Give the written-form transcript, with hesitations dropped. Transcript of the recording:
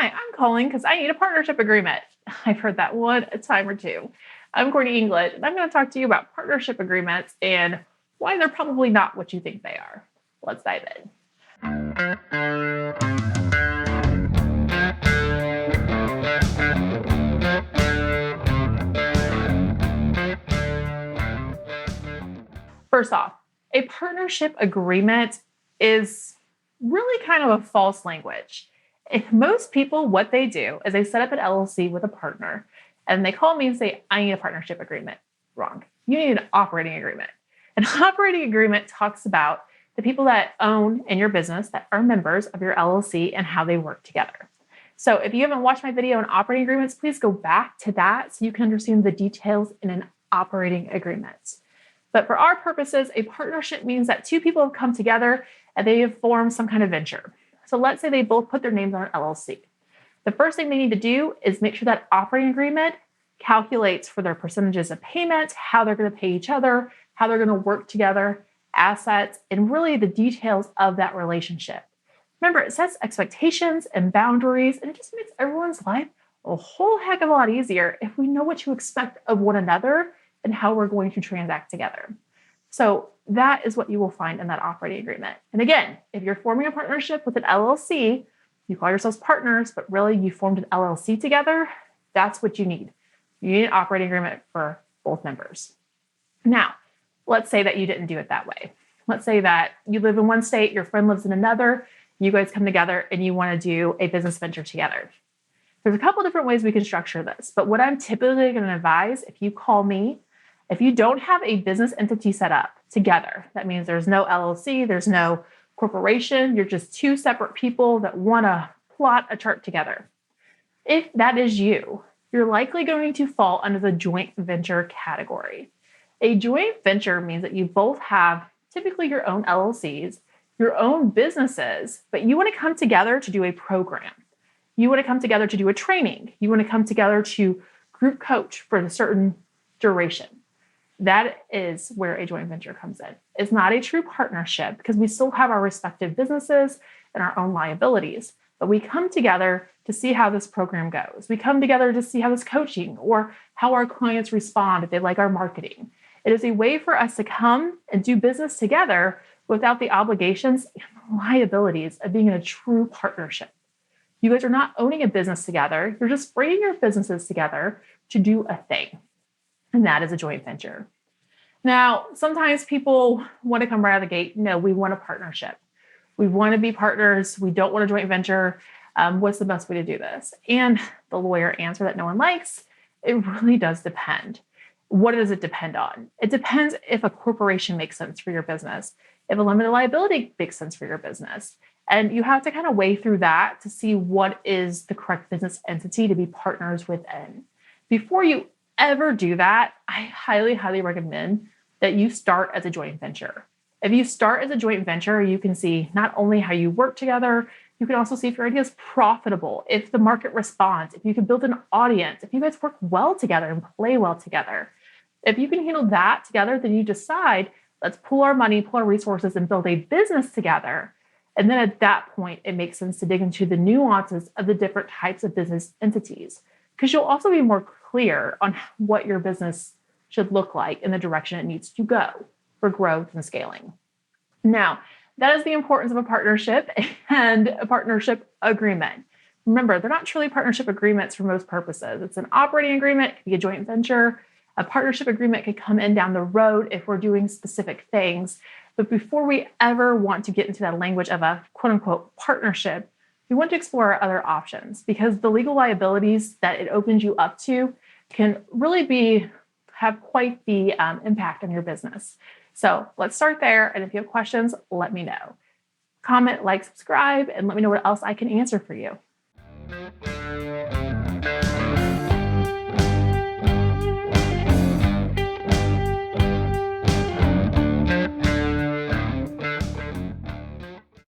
Hi, I'm calling because I need a partnership agreement. I've heard that one a time or two. I'm Courtney England, and I'm going to talk to you about partnership agreements and why they're probably not what you think they are. Let's dive in. First off, a partnership agreement is really kind of a false language. If most people, what they do is they set up an LLC with a partner and they call me and say, I need a partnership agreement. Wrong. You need an operating agreement. An operating agreement talks about the people that own in your business that are members of your LLC and how they work together. So if you haven't watched my video on operating agreements, please go back to that so you can understand the details in an operating agreement. But for our purposes, a partnership means that two people have come together and they have formed some kind of venture. So let's say they both put their names on an LLC. The first thing they need to do is make sure that operating agreement calculates for their percentages of payment, how they're going to pay each other, how they're going to work together, assets, and really the details of that relationship. Remember, it sets expectations and boundaries, and it just makes everyone's life a whole heck of a lot easier if we know what to expect of one another and how we're going to transact together. So that is what you will find in that operating agreement. And again, if you're forming a partnership with an LLC, you call yourselves partners, but really you formed an LLC together, that's what you need. You need an operating agreement for both members. Now, let's say that you didn't do it that way. Let's say that you live in one state, your friend lives in another, you guys come together and you want to do a business venture together. There's a couple different ways we can structure this, but what I'm typically going to advise, if you call me, if you don't have a business entity set up together, that means there's no LLC, there's no corporation, you're just two separate people that want to plot a chart together. If that is you, you're likely going to fall under the joint venture category. A joint venture means that you both have typically your own LLCs, your own businesses, but you want to come together to do a program. You want to come together to do a training. You want to come together to group coach for a certain duration. That is where a joint venture comes in. It's not a true partnership because we still have our respective businesses and our own liabilities, but we come together to see how this program goes. We come together to see how this coaching or how our clients respond if they like our marketing. It is a way for us to come and do business together without the obligations and liabilities of being in a true partnership. You guys are not owning a business together. You're just bringing your businesses together to do a thing. And that is a joint venture. Now, sometimes people want to come right out of the gate. No, we want a partnership. We want to be partners. We don't want a joint venture. What's the best way to do this? And the lawyer answer that no one likes, it really does depend. What does it depend on? It depends if a corporation makes sense for your business, if a limited liability makes sense for your business. And you have to kind of weigh through that to see what is the correct business entity to be partners within. Before you ever do that, I highly, highly recommend that you start as a joint venture. If you start as a joint venture, you can see not only how you work together, you can also see if your idea is profitable, if the market responds, if you can build an audience, if you guys work well together and play well together. If you can handle that together, then you decide, let's pool our money, pool our resources, and build a business together. And then at that point, it makes sense to dig into the nuances of the different types of business entities, because you'll also be more clear on what your business should look like in the direction it needs to go for growth and scaling. Now, that is the importance of a partnership and a partnership agreement. Remember, they're not truly partnership agreements for most purposes. It's an operating agreement, it could be a joint venture. A partnership agreement could come in down the road if we're doing specific things. But before we ever want to get into that language of a quote unquote partnership, we want to explore other options because the legal liabilities that it opens you up to can really have quite the impact on your business. So let's start there. And if you have questions, let me know. Comment, like, subscribe, and let me know what else I can answer for you.